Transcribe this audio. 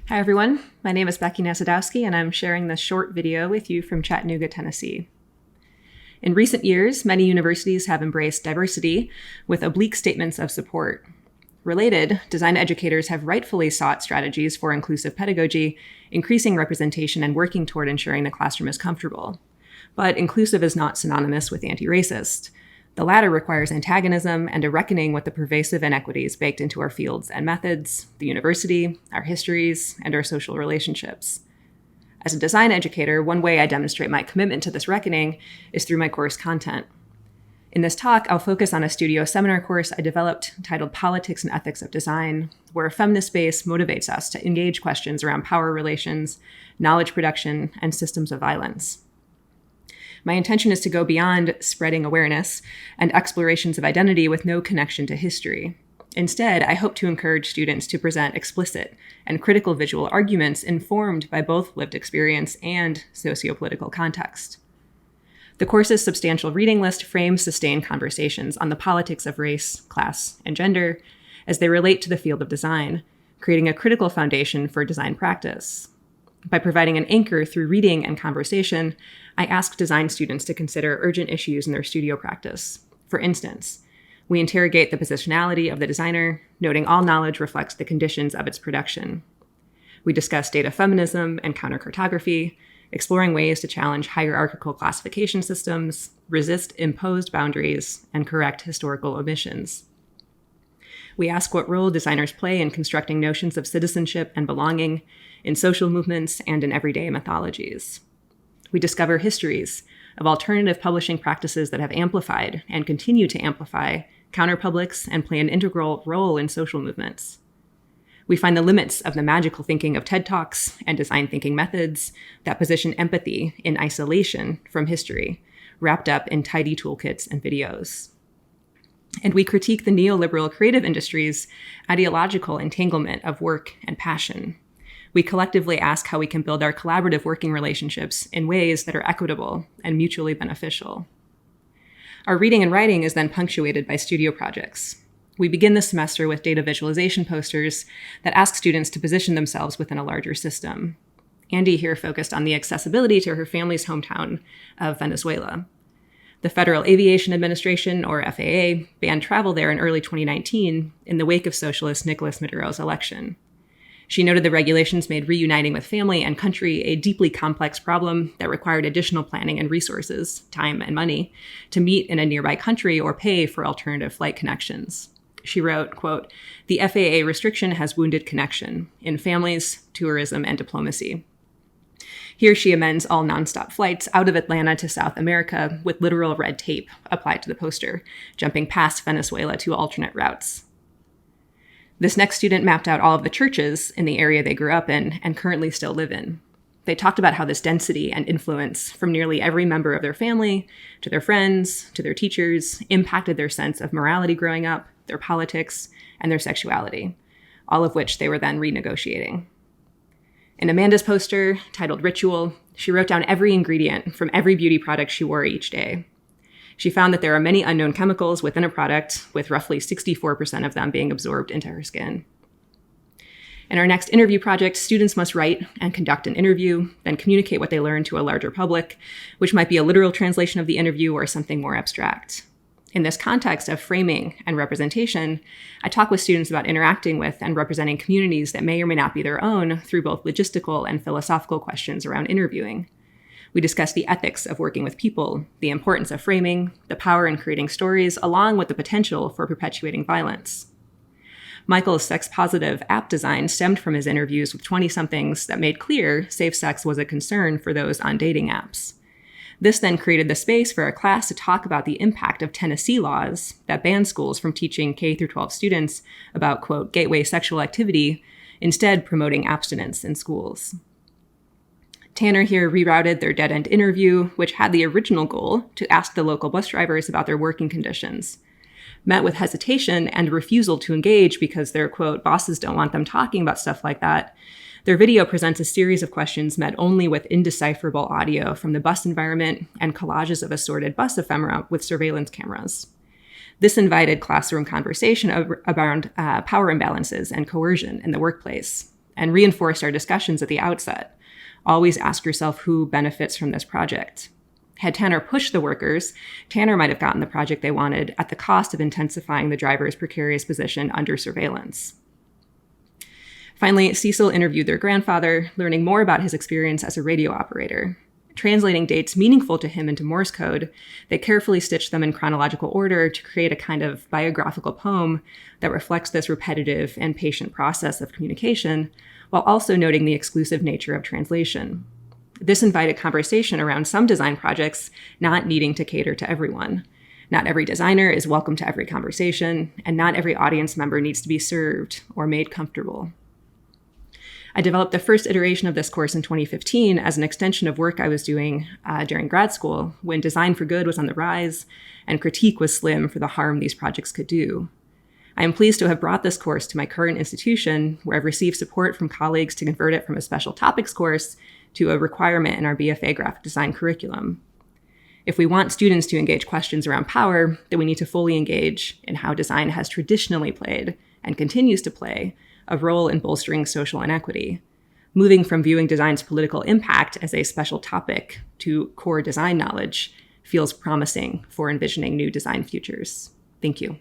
Hi everyone, my name is Becky Nasadowski and I'm sharing this short video with you from Chattanooga, Tennessee. In recent years, many universities have embraced diversity with oblique statements of support. Related, design educators have rightfully sought strategies for inclusive pedagogy, increasing representation and working toward ensuring the classroom is comfortable. But inclusive is not synonymous with anti-racist. The latter requires antagonism and a reckoning with the pervasive inequities baked into our fields and methods, the university, our histories, and our social relationships. As a design educator, one way I demonstrate my commitment to this reckoning is through my course content. In this talk, I'll focus on a studio seminar course I developed titled Politics and Ethics of Design, where a feminist base motivates us to engage questions around power relations, knowledge production, and systems of violence. My intention is to go beyond spreading awareness and explorations of identity with no connection to history. Instead, I hope to encourage students to present explicit and critical visual arguments informed by both lived experience and socio-political context. The course's substantial reading list frames sustained conversations on the politics of race, class, and gender as they relate to the field of design, creating a critical foundation for design practice. By providing an anchor through reading and conversation, I ask design students to consider urgent issues in their studio practice. For instance, we interrogate the positionality of the designer, noting all knowledge reflects the conditions of its production. We discuss data feminism and countercartography, exploring ways to challenge hierarchical classification systems, resist imposed boundaries, and correct historical omissions. We ask what role designers play in constructing notions of citizenship and belonging, in social movements, and in everyday mythologies. We discover histories of alternative publishing practices that have amplified and continue to amplify counterpublics and play an integral role in social movements. We find the limits of the magical thinking of TED Talks and design thinking methods that position empathy in isolation from history, wrapped up in tidy toolkits and videos. And we critique the neoliberal creative industry's ideological entanglement of work and passion. We collectively ask how we can build our collaborative working relationships in ways that are equitable and mutually beneficial. Our reading and writing is then punctuated by studio projects. We begin the semester with data visualization posters that ask students to position themselves within a larger system. Andy here focused on the accessibility to her family's hometown of Venezuela. The Federal Aviation Administration, or FAA, banned travel there in early 2019 in the wake of socialist Nicolas Maduro's election. She noted the regulations made reuniting with family and country a deeply complex problem that required additional planning and resources, time and money, to meet in a nearby country or pay for alternative flight connections. She wrote, quote, "The FAA restriction has wounded connection in families, tourism, and diplomacy." Here she amends all nonstop flights out of Atlanta to South America with literal red tape applied to the poster, jumping past Venezuela to alternate routes. This next student mapped out all of the churches in the area they grew up in and currently still live in. They talked about how this density and influence from nearly every member of their family, to their friends, to their teachers, impacted their sense of morality growing up, their politics, and their sexuality, all of which they were then renegotiating. In Amanda's poster, titled Ritual, she wrote down every ingredient from every beauty product she wore each day. She found that there are many unknown chemicals within a product, with roughly 64% of them being absorbed into her skin. In our next interview project, students must write and conduct an interview, then communicate what they learned to a larger public, which might be a literal translation of the interview or something more abstract. In this context of framing and representation, I talk with students about interacting with and representing communities that may or may not be their own through both logistical and philosophical questions around interviewing. We discuss the ethics of working with people, the importance of framing, the power in creating stories, along with the potential for perpetuating violence. Michael's sex-positive app design stemmed from his interviews with 20-somethings that made clear safe sex was a concern for those on dating apps. This then created the space for a class to talk about the impact of Tennessee laws that ban schools from teaching K-12 students about, quote, gateway sexual activity, instead promoting abstinence in schools. Tanner here rerouted their dead-end interview, which had the original goal to ask the local bus drivers about their working conditions. Met with hesitation and refusal to engage because their, quote, bosses don't want them talking about stuff like that, their video presents a series of questions met only with indecipherable audio from the bus environment and collages of assorted bus ephemera with surveillance cameras. This invited classroom conversation around power imbalances and coercion in the workplace, and reinforced our discussions at the outset. Always ask yourself who benefits from this project. Had Tanner pushed the workers, Tanner might have gotten the project they wanted at the cost of intensifying the driver's precarious position under surveillance. Finally, Cecil interviewed their grandfather, learning more about his experience as a radio operator. Translating dates meaningful to him into Morse code, they carefully stitched them in chronological order to create a kind of biographical poem that reflects this repetitive and patient process of communication, while also noting the exclusive nature of translation. This invited conversation around some design projects not needing to cater to everyone. Not every designer is welcome to every conversation, and not every audience member needs to be served or made comfortable. I developed the first iteration of this course in 2015 as an extension of work I was doing during grad school, when design for good was on the rise and critique was slim for the harm these projects could do. I am pleased to have brought this course to my current institution, where I've received support from colleagues to convert it from a special topics course to a requirement in our BFA graphic design curriculum. If we want students to engage questions around power, then we need to fully engage in how design has traditionally played, and continues to play, a role in bolstering social inequity, moving from viewing design's political impact as a special topic to core design knowledge feels promising for envisioning new design futures. Thank you.